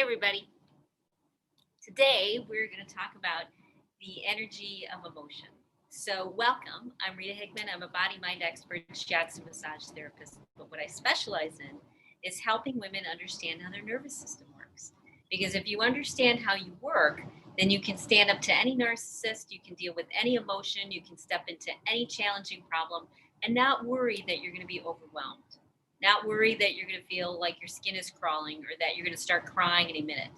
Hey everybody. Today we're going to talk about the energy of emotion. So welcome. I'm Rita Hickman. I'm a body mind expert, shiatsu massage therapist. But what I specialize in is helping women understand how their nervous system works. Because if you understand how you work, then you can stand up to any narcissist, you can deal with any emotion, you can step into any challenging problem and not worry that you're going to be overwhelmed. Not worry that you're going to feel like your skin is crawling or that you're going to start crying any minute.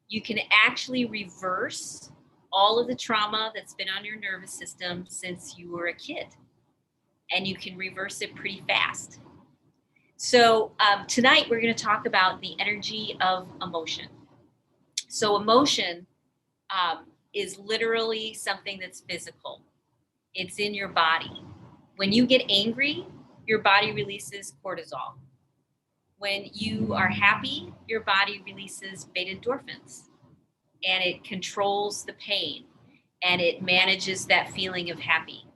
You can actually reverse all of the trauma that's been on your nervous system since you were a kid. And you can reverse it pretty fast. So tonight we're going to talk about the energy of emotion. So emotion is literally something that's physical. It's in your body. When you get angry, your body releases cortisol. When you are happy, your body releases beta endorphins. And it controls the pain and it manages that feeling of happy.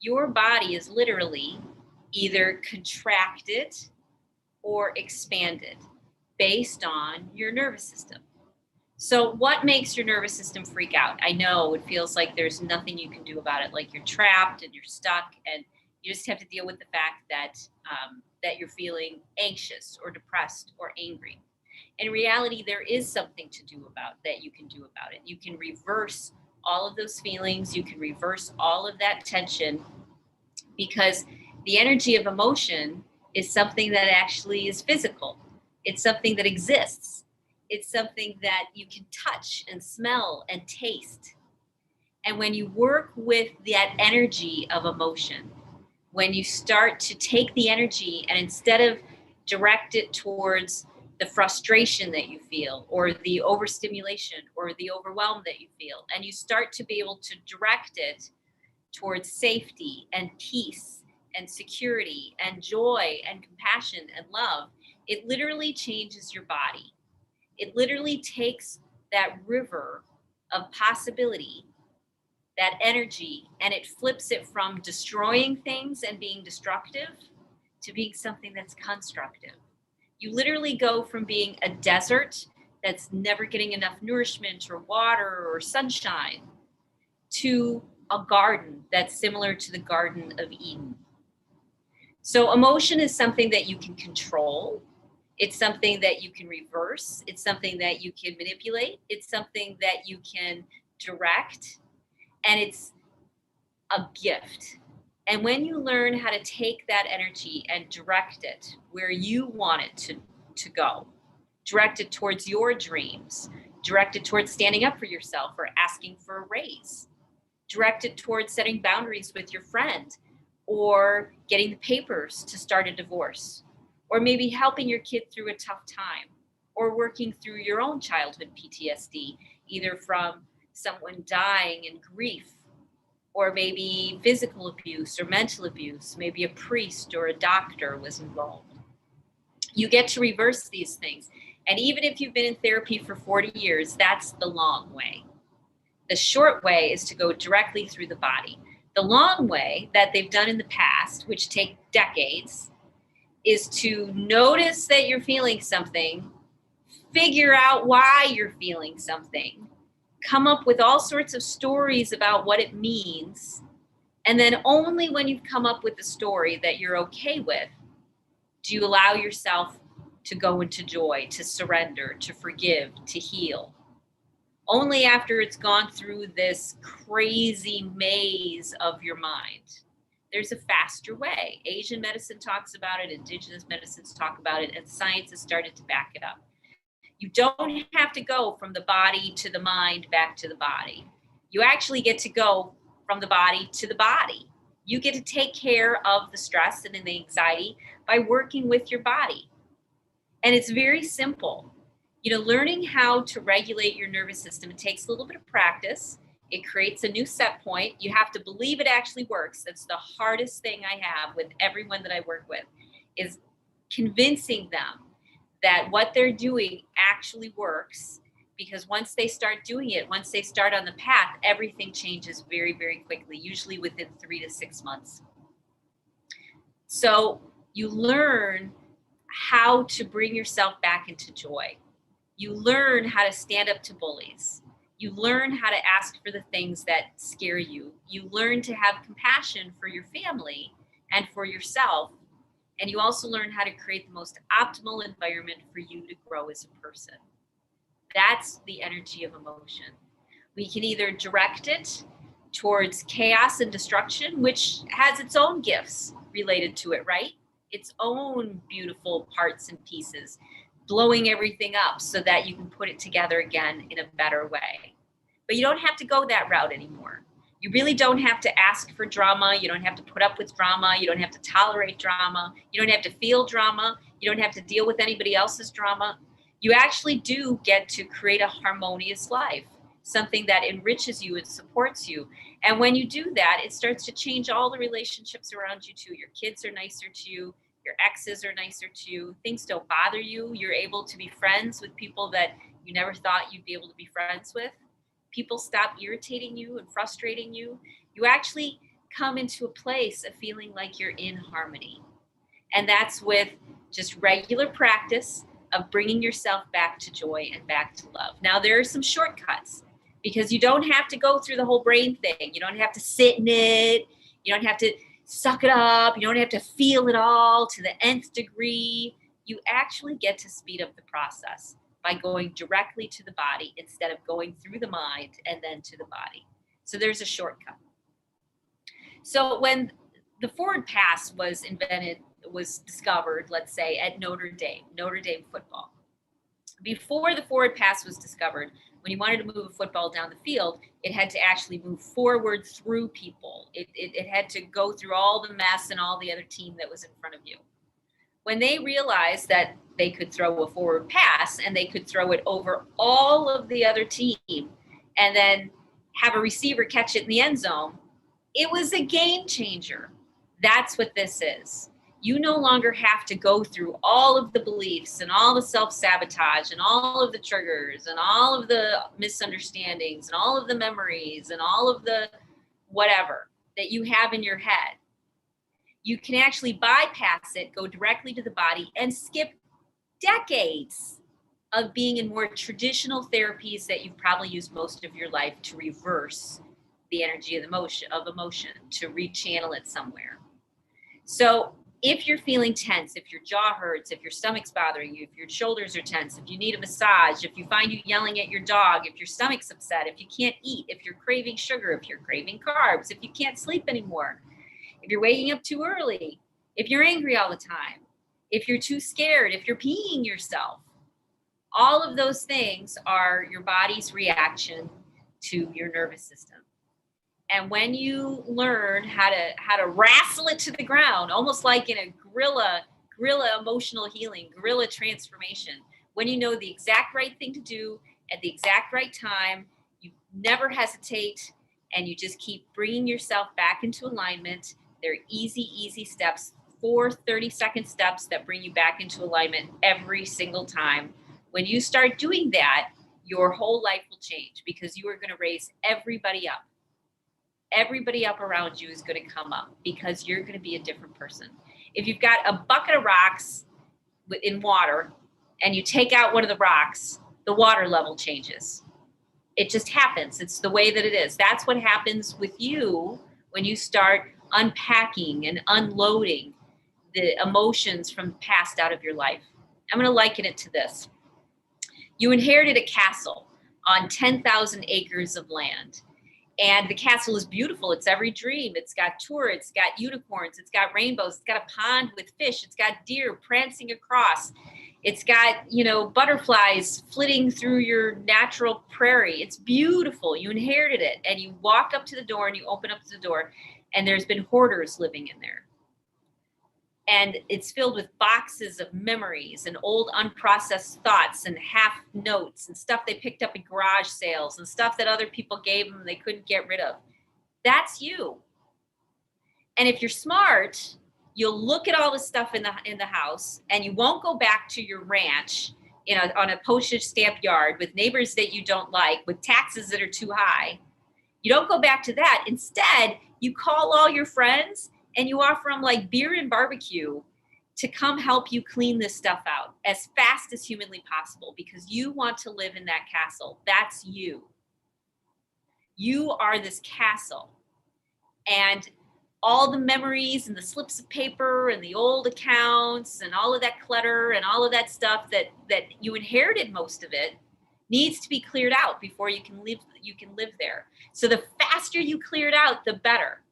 Your body is literally either contracted or expanded based on your nervous system. So what makes your nervous system freak out? I know it feels like there's nothing you can do about it, like you're trapped and you're stuck and you just have to deal with the fact that that you're feeling anxious or depressed or angry. In reality, there is something to do about that you can do about it. You can reverse all of those feelings. You can reverse all of that tension because the energy of emotion is something that actually is physical. It's something that exists. It's something that you can touch and smell and taste. And when you work with that energy of emotion, when you start to take the energy and instead of direct it towards the frustration that you feel or the overstimulation or the overwhelm that you feel, and you start to be able to direct it towards safety and peace and security and joy and compassion and love, it literally changes your body. It literally takes that river of possibility, that energy, and it flips it from destroying things and being destructive to being something that's constructive. You literally go from being a desert that's never getting enough nourishment or water or sunshine to a garden that's similar to the Garden of Eden. So emotion is something that you can control. It's something that you can reverse. It's something that you can manipulate. It's something that you can direct. And it's a gift. And when you learn how to take that energy and direct it where you want it to go, direct it towards your dreams, direct it towards standing up for yourself or asking for a raise, direct it towards setting boundaries with your friend or getting the papers to start a divorce, or maybe helping your kid through a tough time, or working through your own childhood PTSD, either from someone dying in grief, or maybe physical abuse or mental abuse, maybe a priest or a doctor was involved. You get to reverse these things. And even if you've been in therapy for 40 years, that's the long way. The short way is to go directly through the body. The long way that they've done in the past, which take decades, is to notice that you're feeling something, figure out why you're feeling something, come up with all sorts of stories about what it means. And then only when you've come up with the story that you're okay with, do you allow yourself to go into joy, to surrender, to forgive, to heal. Only after it's gone through this crazy maze of your mind. There's a faster way. Asian medicine talks about it, indigenous medicines talk about it, and science has started to back it up. You don't have to go from the body to the mind back to the body. You actually get to go from the body to the body. You get to take care of the stress and the anxiety by working with your body. And it's very simple. Learning how to regulate your nervous system, it takes a little bit of practice. It creates a new set point. You have to believe it actually works. That's the hardest thing I have with everyone that I work with, is convincing them that what they're doing actually works, because once they start doing it, once they start on the path, everything changes very, very quickly, usually within 3 to 6 months. So you learn how to bring yourself back into joy. You learn how to stand up to bullies. You learn how to ask for the things that scare you. You learn to have compassion for your family and for yourself. And you also learn how to create the most optimal environment for you to grow as a person. That's the energy of emotion. We can either direct it towards chaos and destruction, which has its own gifts related to it, right? Its own beautiful parts and pieces, blowing everything up so that you can put it together again in a better way. But you don't have to go that route anymore. You really don't have to ask for drama. You don't have to put up with drama. You don't have to tolerate drama. You don't have to feel drama. You don't have to deal with anybody else's drama. You actually do get to create a harmonious life, something that enriches you and supports you. And when you do that, it starts to change all the relationships around you too. Your kids are nicer to you. Your exes are nicer to you. Things don't bother you. You're able to be friends with people that you never thought you'd be able to be friends with. People stop irritating you and frustrating you. You actually come into a place of feeling like you're in harmony. And that's with just regular practice of bringing yourself back to joy and back to love. Now, there are some shortcuts because you don't have to go through the whole brain thing. You don't have to sit in it. You don't have to suck it up. You don't have to feel it all to the nth degree. You actually get to speed up the process by going directly to the body instead of going through the mind and then to the body. So there's a shortcut. So when the forward pass was discovered, let's say, at Notre Dame football. Before the forward pass was discovered, when you wanted to move a football down the field, it had to actually move forward through people. It had to go through all the mess and all the other team that was in front of you. When they realized that they could throw a forward pass and they could throw it over all of the other team and then have a receiver catch it in the end zone, it was a game changer. That's what this is. You no longer have to go through all of the beliefs and all the self-sabotage and all of the triggers and all of the misunderstandings and all of the memories and all of the whatever that you have in your head. You can actually bypass it, go directly to the body, and skip decades of being in more traditional therapies that you've probably used most of your life to reverse the energy of emotion, to rechannel it somewhere. So if you're feeling tense, if your jaw hurts, if your stomach's bothering you, if your shoulders are tense, if you need a massage, if you find you yelling at your dog, if your stomach's upset, if you can't eat, if you're craving sugar, if you're craving carbs, if you can't sleep anymore, if you're waking up too early, if you're angry all the time, if you're too scared, if you're peeing yourself, all of those things are your body's reaction to your nervous system. And when you learn how to wrestle it to the ground, almost like in a guerrilla emotional healing, guerrilla transformation, when you know the exact right thing to do at the exact right time, you never hesitate, and you just keep bringing yourself back into alignment. They're easy steps, 4 30-second steps that bring you back into alignment every single time. When you start doing that, your whole life will change because you are going to raise everybody up. Everybody up around you is going to come up because you're going to be a different person. If you've got a bucket of rocks in water and you take out one of the rocks, the water level changes. It just happens. It's the way that it is. That's what happens with you when you start unpacking and unloading the emotions from the past out of your life. I'm going to liken it to this. You inherited a castle on 10,000 acres of land. And the castle is beautiful. It's every dream. It's got turrets, it's got unicorns, it's got rainbows, it's got a pond with fish, it's got deer prancing across. It's got, butterflies flitting through your natural prairie. It's beautiful. You inherited it. And you walk up to the door and you open up the door and there's been hoarders living in there. And it's filled with boxes of memories and old unprocessed thoughts and half notes and stuff they picked up at garage sales and stuff that other people gave them they couldn't get rid of. That's you. And if you're smart, you'll look at all the stuff in the house and you won't go back to your ranch on a postage stamp yard with neighbors that you don't like, with taxes that are too high. You don't go back to that. Instead, you call all your friends and you offer them like beer and barbecue to come help you clean this stuff out as fast as humanly possible, because you want to live in that castle. That's you. You are this castle. And all the memories and the slips of paper and the old accounts and all of that clutter and all of that stuff that you inherited, most of it needs to be cleared out before you can live there. So the faster you clear it out, the better.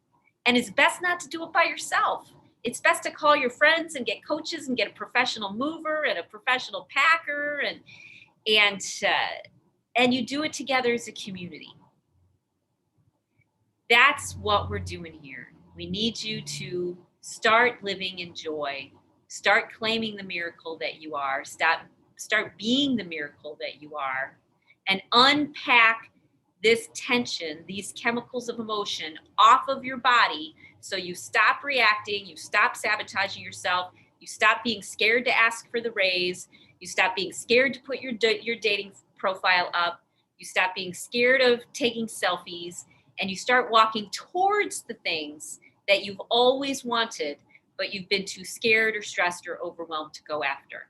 And it's best not to do it by yourself. It's best to call your friends and get coaches and get a professional mover and a professional packer, and you do it together as a community. That's what we're doing here. We need you to start living in joy. Start claiming the miracle that you are. Start being the miracle that you are, and unpack this tension, these chemicals of emotion off of your body, so you stop reacting, you stop sabotaging yourself, you stop being scared to ask for the raise, you stop being scared to put your dating profile up, you stop being scared of taking selfies, and you start walking towards the things that you've always wanted, but you've been too scared or stressed or overwhelmed to go after.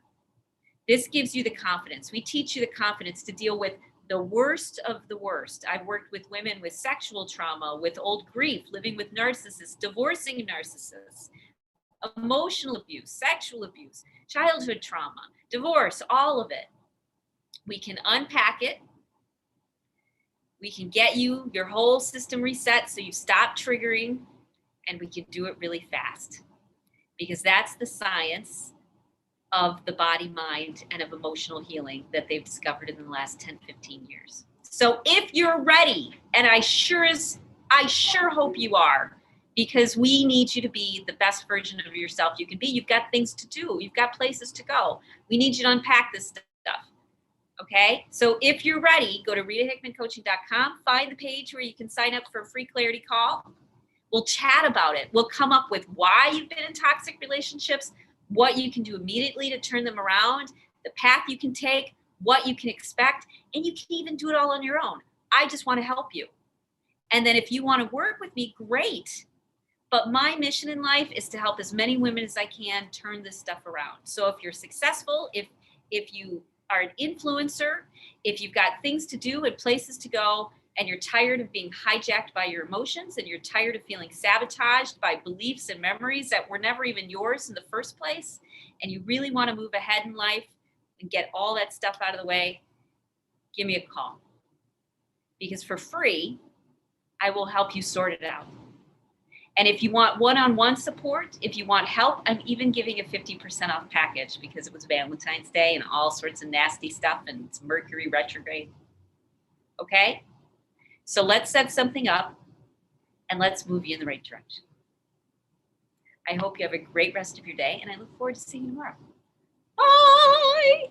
This gives you the confidence. We teach you the confidence to deal with the worst of the worst. I've worked with women with sexual trauma, with old grief, living with narcissists, divorcing narcissists, emotional abuse, sexual abuse, childhood trauma, divorce, all of it. We can unpack it. We can get your whole system reset so you stop triggering, and we can do it really fast, because that's the science of the body, mind, and of emotional healing that they've discovered in the last 10, 15 years. So if you're ready, and I sure hope you are, because we need you to be the best version of yourself you can be. You've got things to do. You've got places to go. We need you to unpack this stuff. Okay? So if you're ready, go to ritahickmancoaching.com, find the page where you can sign up for a free clarity call. We'll chat about it. We'll come up with why you've been in toxic relationships, what you can do immediately to turn them around, the path you can take, what you can expect, and you can even do it all on your own. I just want to help you. And then if you want to work with me, great. But my mission in life is to help as many women as I can turn this stuff around. So if you're successful, if you are an influencer, if you've got things to do and places to go, and you're tired of being hijacked by your emotions, and you're tired of feeling sabotaged by beliefs and memories that were never even yours in the first place, and you really want to move ahead in life and get all that stuff out of the way, give me a call. Because for free, I will help you sort it out. And if you want one-on-one support, if you want help, I'm even giving a 50% off package, because it was Valentine's Day and all sorts of nasty stuff, and it's Mercury retrograde. Okay? So let's set something up, and let's move you in the right direction. I hope you have a great rest of your day, and I look forward to seeing you tomorrow. Bye!